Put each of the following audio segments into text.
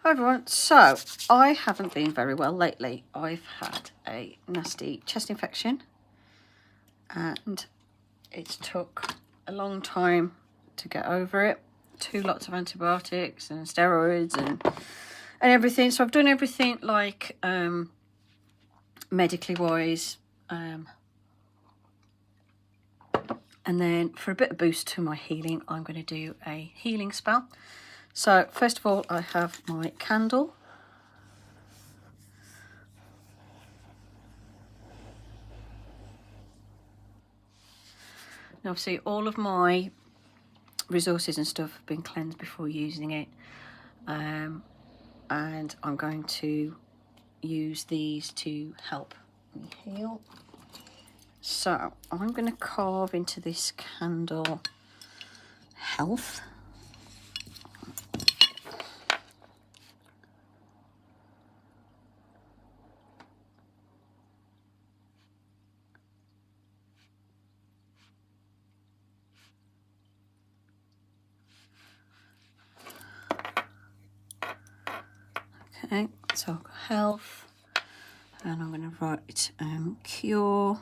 Hi everyone, so I haven't been very well lately. I've had a nasty chest infection and it took a long time to get over it. Lots of antibiotics and steroids and everything. So I've done everything like medically wise, and then for a bit of boost to my healing, I'm going to do a healing spell. So first of all, I have my candle. And obviously all of my resources and stuff have been cleansed before using it, and I'm going to use these to help me heal. So I'm going to carve into this candle health. Okay, so I've got health, and I'm going to write cure.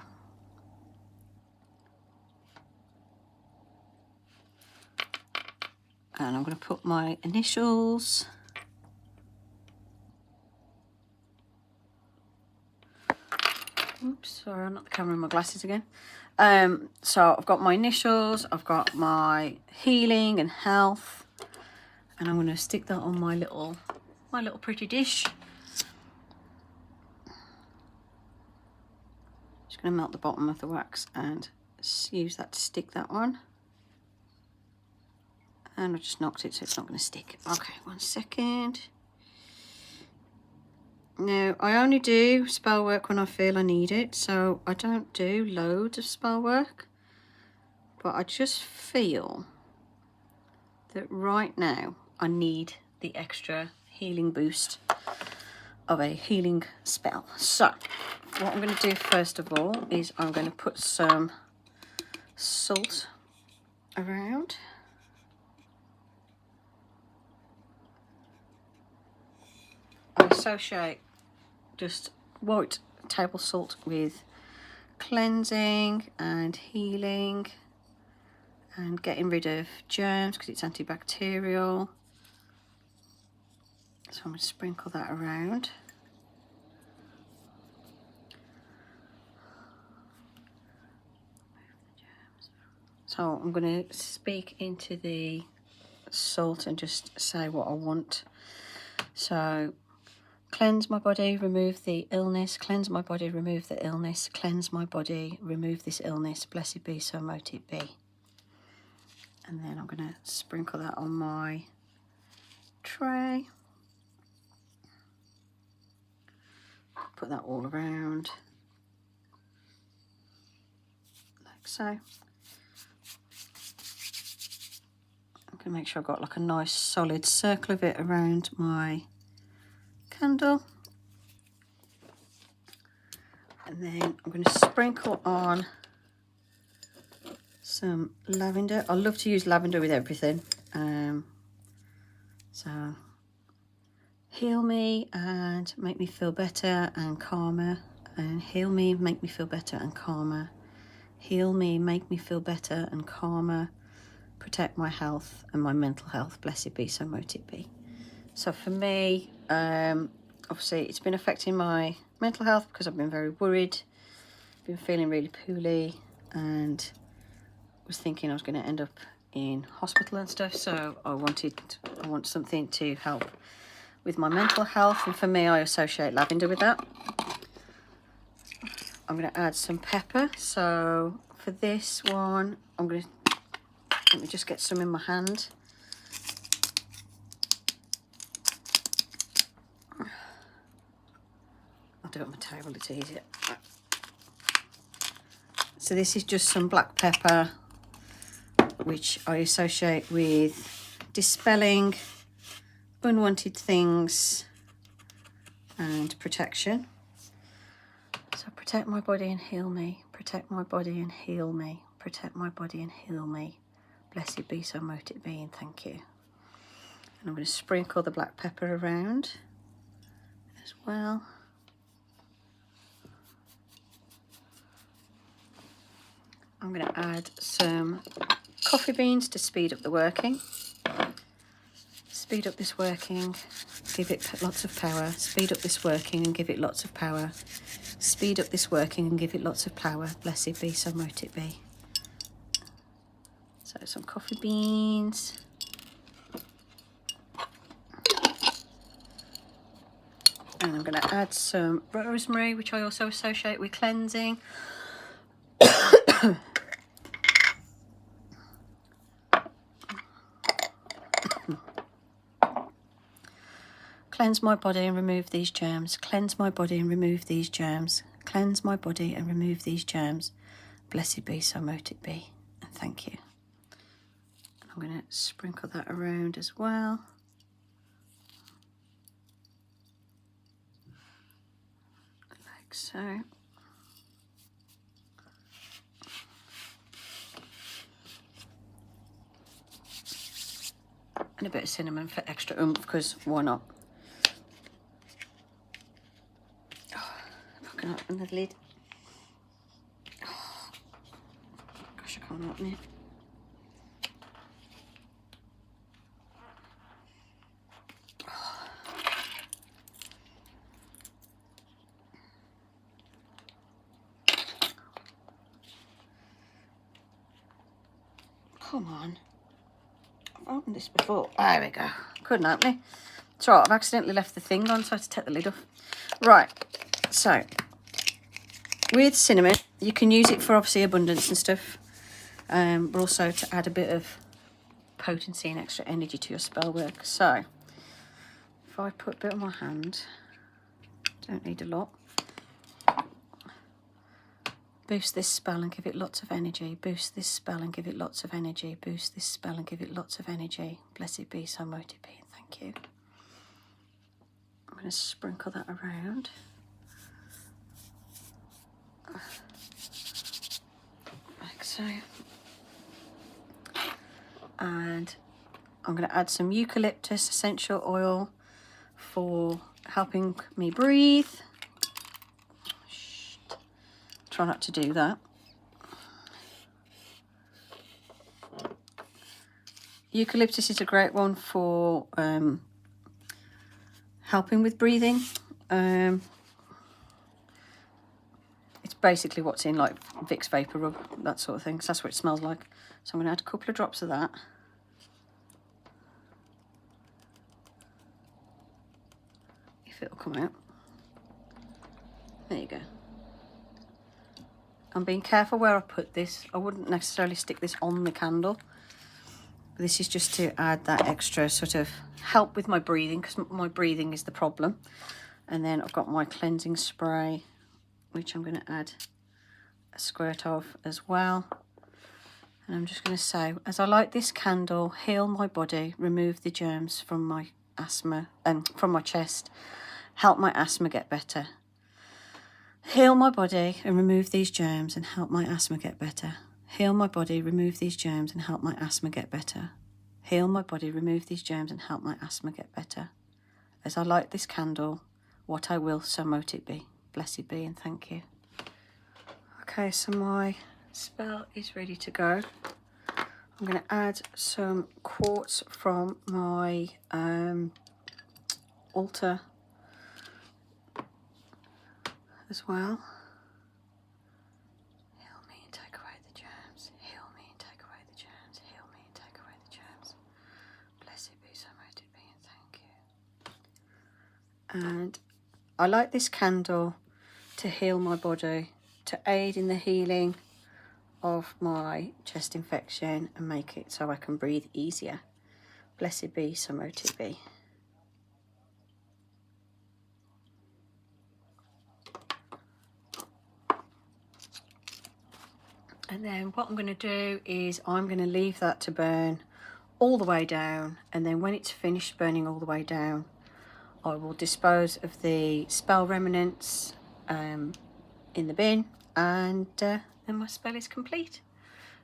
And I'm going to put my initials. Oops, sorry, I'm not the camera in my glasses again. So I've got my initials, I've got my healing and health, and I'm going to stick that on my little pretty dish. Just going to melt the bottom of the wax and use that to stick that one. And I just knocked it so it's not going to stick. Okay, 1 second. Now, I only do spell work when I feel I need it, so I don't do loads of spell work. But I just feel that right now I need the extra healing boost of a healing spell. So what I'm going to do first of all is I'm going to put some salt around. I associate just white table salt with cleansing and healing and getting rid of germs because it's antibacterial. So I'm going to sprinkle that around. So I'm going to speak into the salt and just say what I want. So, cleanse my body, remove the illness. Cleanse my body, remove the illness. Cleanse my body, remove this illness. Blessed be, so mote it be. And then I'm going to sprinkle that on my tray. Put that all around, like so. I'm going to make sure I've got like a nice solid circle of it around my candle. And then I'm going to sprinkle on some lavender. I love to use lavender with everything. So heal me and make me feel better and calmer. And heal me, make me feel better and calmer. Heal me, make me feel better and calmer. Protect my health and my mental health. Blessed be, so mote it be. So for me, obviously it's been affecting my mental health because I've been very worried, been feeling really poorly, and was thinking I was going to end up in hospital and stuff. So I want something to help with my mental health, and for me I associate lavender with that. I'm going to add some pepper. So for this one, let me just get some in my hand. I'll do it on my table, it's easier. So this is just some black pepper, which I associate with dispelling unwanted things and protection. So protect my body and heal me. Protect my body and heal me. Protect my body and heal me. Blessed be, so mote it be, and thank you. And I'm going to sprinkle the black pepper around as well. I'm going to add some coffee beans to speed up the working. Speed up this working, give it lots of power. Speed up this working and give it lots of power. Speed up this working and give it lots of power. Blessed be, so mote it be. So some coffee beans. And I'm going to add some rosemary, which I also associate with cleansing. Cleanse my body and remove these germs. Cleanse my body and remove these germs. Cleanse my body and remove these germs. Blessed be, so mote it be. And thank you. And I'm going to sprinkle that around as well. Like so. And a bit of cinnamon for extra oomph, because why not? Can I open the lid? Oh, gosh, I can't open it. Oh. Come on. I've opened this before. There we go. Couldn't open it. It's right, I've accidentally left the thing on, so I had to take the lid off. Right, so with cinnamon, you can use it for obviously abundance and stuff, but also to add a bit of potency and extra energy to your spell work. So if I put a bit on my hand, don't need a lot. Boost this spell and give it lots of energy. Boost this spell and give it lots of energy. Boost this spell and give it lots of energy. Blessed be, so mote it be, and thank you. I'm going to sprinkle that around. Like so. And I'm going to add some eucalyptus essential oil for helping me breathe. Try not to do that. Eucalyptus is a great one for helping with breathing. It's basically what's in like Vicks Vapor Rub, that sort of thing. So that's what it smells like. So I'm going to add a couple of drops of that. If it'll come out. There you go. I'm being careful where I put this. I wouldn't necessarily stick this on the candle. This is just to add that extra sort of help with my breathing, because my breathing is the problem. And then I've got my cleansing spray, which I'm going to add a squirt of as well. And I'm just going to say, as I light this candle, heal my body, remove the germs from my asthma, from my chest, help my asthma get better. Heal my body and remove these germs and help my asthma get better. Heal my body, remove these germs and help my asthma get better. Heal my body, remove these germs and help my asthma get better. As I light this candle, what I will, so mote it be. Blessed be, and thank you. Okay, so my spell is ready to go. I'm going to add some quartz from my altar as well. Heal me and take away the germs. Heal me and take away the germs. Heal me and take away the germs. Blessed be, so mote it be, and thank you. And I light this candle to heal my body, to aid in the healing of my chest infection and make it so I can breathe easier. Blessed be, so mote it be. And then what I'm going to do is I'm going to leave that to burn all the way down, and then when it's finished burning all the way down, I will dispose of the spell remnants in the bin, and then my spell is complete.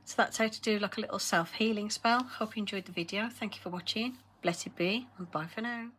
So that's how to do like a little self-healing spell. Hope you enjoyed the video. Thank you for watching. Blessed be, and bye for now.